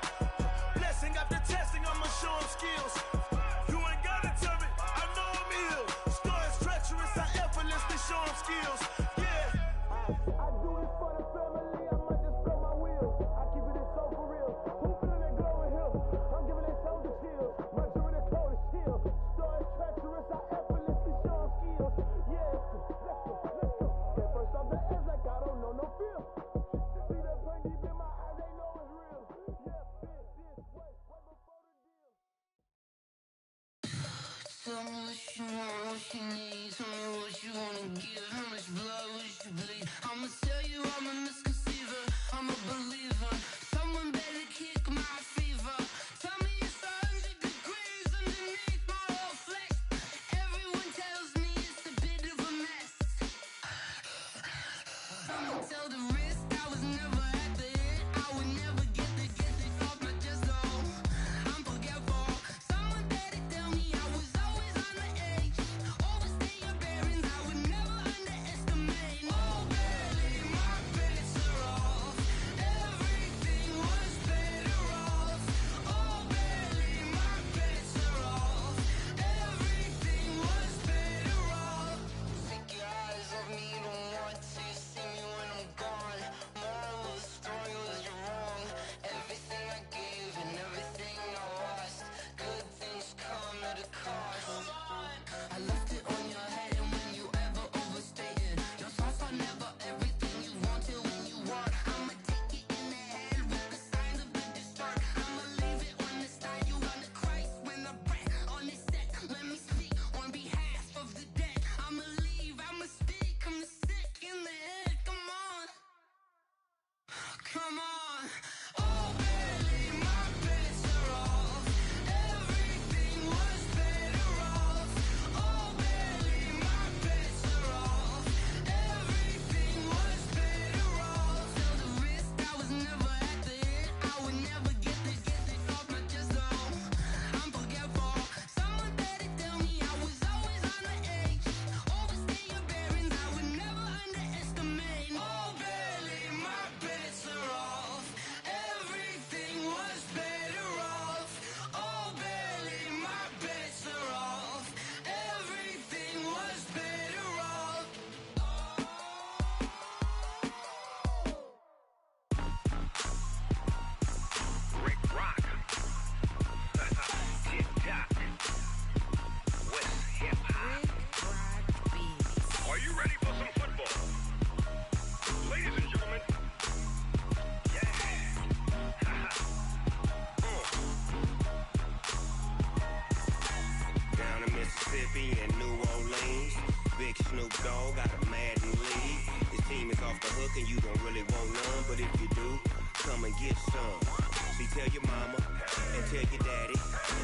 Blessing after testing, I'ma show him skills. You ain't gotta tell me, I know I'm ill. Stories treacherous, I effortlessly show him skills. Yeah. I do this for the family, I might just spell my wheels. I keep it so for real. Who feeling that glowing hill? I'm giving that soldier chills. My jewelry that cold is chill. Stories treacherous, I effortlessly show him skills. Yeah, let's go. Get first off the edge like I don't know no fear. See that pain deep in my eyes, they know it's real. Yeah, this way, right before the deal. Tell me what you want, what you need. Tell me what you wanna give. How much blood would you bleed? I'ma tell you I'm a misconceiver. I'm a believer. Someone better kick my fever. Tell me it's 100 degrees underneath my whole flesh. Everyone tells me it's a bit of a mess. Someone tell the risk I was never at the hit. I would never get the off my chest though. I'm forgetful. Someone better tell me I was always on the edge. Overstay your bearings, I would never underestimate. Oh, barely, my bets are off. Everything was better off. Oh, barely, my bets are off. Everything was better off. Take your eyes off me, you don't want to see me when I'm gone. Moral of the story was you're wrong. Everything I gave and everything I lost. Good things come at a cost. I left it on your head, and when you ever overstay it, your thoughts are never everything you wanted when you want. I'ma take it in the head with the signs of the distort. I'ma leave it on the side. You run the Christ when the breath on this set. Let me speak on behalf of the dead. I'ma leave, I'ma speak. I'm the sick in the head. Come on, come on. Oh, barely, my bets are off. Everything was better off. Oh, barely, my bets are off. Everything was better off. Tell the risk I was never at the hit. I would never get the off my chest though. I'm forgetful. Someone better tell me I was always on the edge. Overstay your bearings, I would never underestimate. Oh, barely, my bets are off. Everything was better off. Oh, barely, my bets are off. Everything was better off. Rick Rock. Tip-top. West hip-hop. Are you ready for some football? Ladies and gentlemen. Yeah. Down in Mississippi and New Orleans, Big Snoop Dogg got a Madden lead. His team is off the hook and you don't really want none, but if you do, come and get some. See, tell your mama and tell your daddy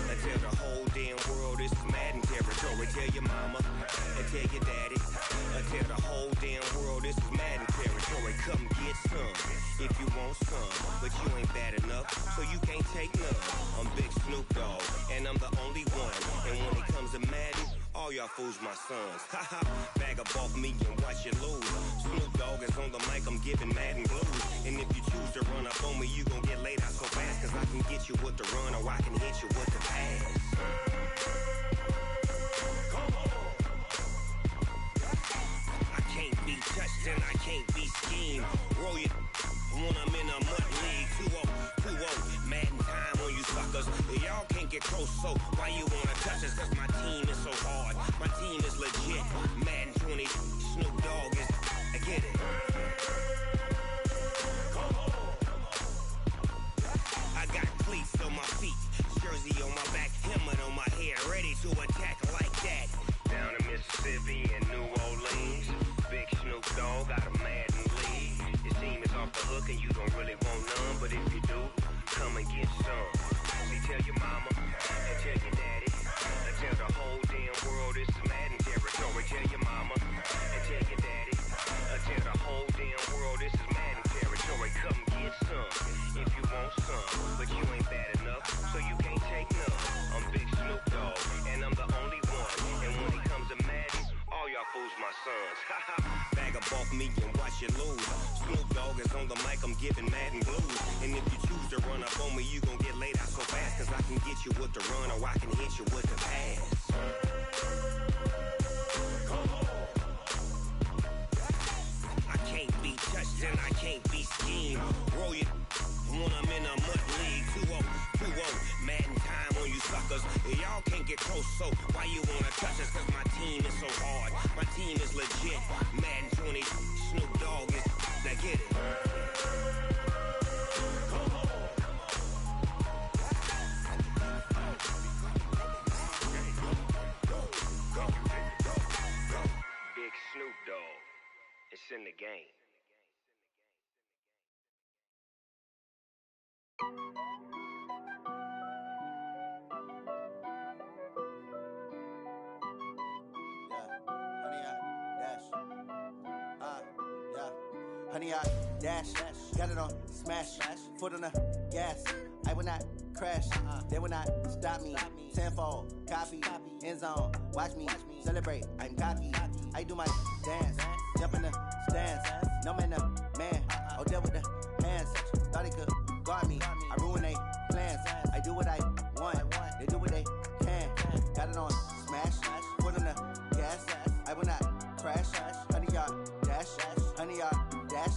and tell the whole damn world this is Madden territory. Tell your mama and tell your daddy and tell the whole damn world this is Madden territory. Come get some if you want some, but you ain't bad enough, so you can't take none. I'm Big Snoop Dogg and I'm the only one. And when it comes to Madden, all y'all fools my sons. Haha, bag up off me and watch you lose. Snoop Dogg is on the mic, I'm giving Madden blues. And if you choose to run up on me, you gon' get laid out so fast. Cause I can get you with the run or I can hit you with the pass. Come on. I can't be touched and I can't be schemed. Roll you when I'm in a mud league. 2-0, Madden time on you suckers. Y'all can't get close, so why you wanna touch us? Cause my team is so hard, my team is legit. Madden 20, Snoop Dogg is, I get it. Come on. I got cleats on my feet, jersey on my back, helmet on my head, ready to attack like that. Down in Mississippi and New Orleans, Big Snoop Dogg got a Madden lead. His team is off the hook and you don't really want none, but if you do, come and get some. See, tell your mama and tell your daddy and tell the whole damn world this is Madden territory. Tell your mama and tell your daddy and tell the whole damn world this is Madden territory. Come get some if you want some, but you ain't bad enough, so you can't take none. I'm Big Snoop Dogg and I'm the only one. And when it comes to Madden, all y'all fools my sons. Bag up off me and watch you lose. Snoop Dogg is on the mic, I'm giving Madden blues. And if you choose to run up on me, you gon' get laid out so fast. Cause I can get you with the run or I can hit you with the pass. I can't be touched and I can't be schemed. Roll you when I'm in a mud league. 2-0, Madden time on you suckers. Y'all can't get close, so why you wanna touch us? Cause my team is so hard. My team is legit. Madden 20, Snoop Dogg is. Now get it. Big Snoop Dogg. It's in the game. Honey, I dash, got it on smash, foot on the gas. I will not crash, they will not stop me. Tenfold, copy, end zone, watch me celebrate. I'm cocky, I do my dance, jump in the stands. No man, man, oh there with the hands. Thought he could guard me, I ruin they plans. I do what I want, they do what they can. Got it on smash, foot on the gas. I will not crash, honey, y'all dash, honey, y'all dash,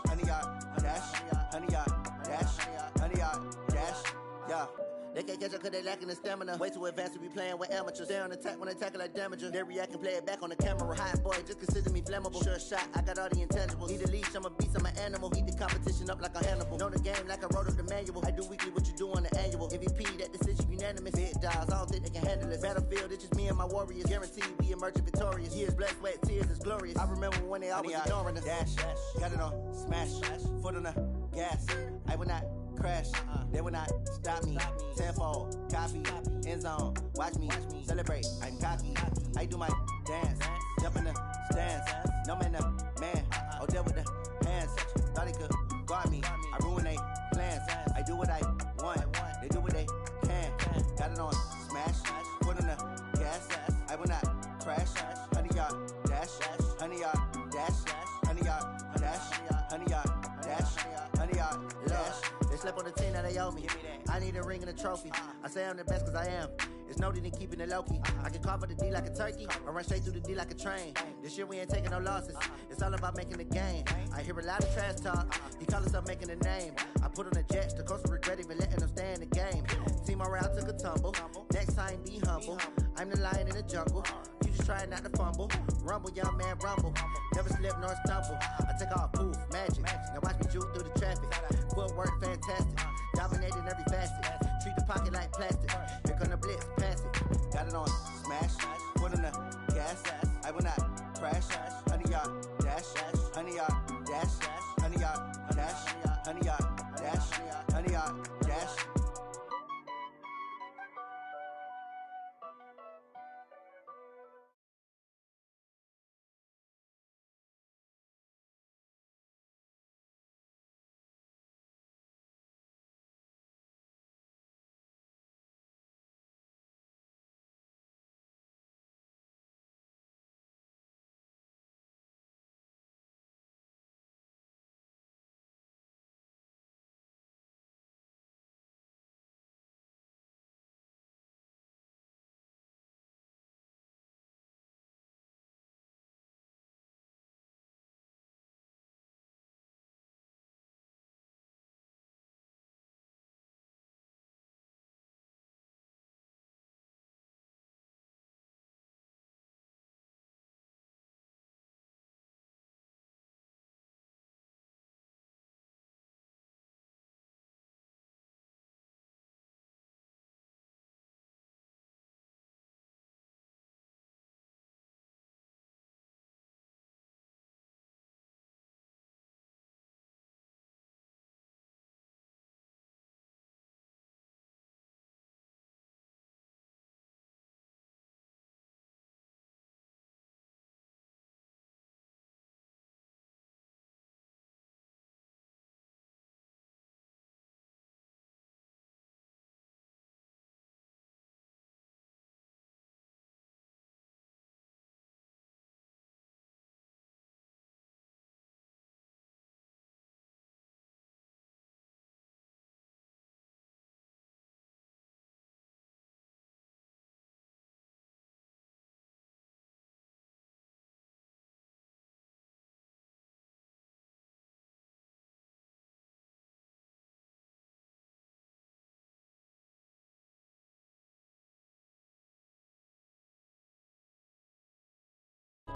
honey, y'all dash, honey, y'all dash, honey, y'all dash, yeah. They can't catch up cause they lacking the stamina. Way too advanced to be playing with amateurs. Stay on attack when I tackle like damager. They react and play it back on the camera. Hot boy, just consider me flammable. Sure shot, I got all the intangibles. Need a leash, I'm a beast, I'm an animal. Eat the competition up like a Hannibal. Know the game like I wrote up the manual. I do weekly what you do on the annual. MVP, that decision unanimous. Big dogs, I don't think they can handle it. Battlefield, it's just me and my warriors. Guaranteed we emerging victorious. Years, blood, sweat, tears, is glorious. I remember when they always ignoring us. Dash, got it on smash, foot on the gas. I will not crash, they will not stop me. Tenfold, copy, end zone, watch me celebrate. I'm cocky, I do my dance, jump in the stands. No man, man, oh there with the hands. Thought he could guard me, I ruin they plans. I do what I want, they do what they can. Got it on smash, foot on the gas. I will not crash, honey y'all dash, honey y'all dash, honey y'all dash, honey y'all dash, honey y'all dash. They slept on the team that they owe me. I need a ring and a trophy. I say I'm the best cause I am. It's no need in keeping it low-key. I can carve up the D like a turkey or run straight through the D like a train. This year we ain't taking no losses. It's all about making the game. I hear a lot of trash talk. He call himself making a name. I put on the Jets. The coach will regret even letting them stay in the game. Team morale took a tumble. Next time be humble. I'm the lion in the jungle. You just try not to fumble. Rumble, young man, rumble. Never slip nor stumble. I take off, poof, magic. Now watch me juke through the traffic. Footwork fantastic. Dominating every facet. Treat the pocket like plastic. Here come the blitz, pass it. Got it on smash, foot on the gas. I will not crash. Honey, y'all dash, honey, y'all dash, honey, y'all dash, honey, y'all dash, honey, y'all dash.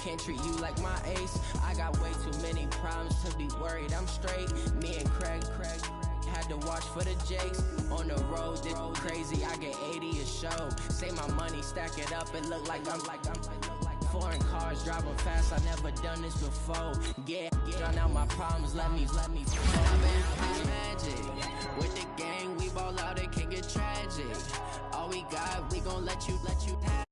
can't treat you like my ace. I got way too many problems to be worried. I'm straight. Me and Craig had to watch for the Jakes. On the road, this crazy. I get 80 a show. Say my money, stack it up. It look like I'm foreign cars driving fast. I never done this before. Yeah, drown out my problems. Let me. I've been playing magic with the gang. We ball out. It can get tragic. All we got, we gon' let you have.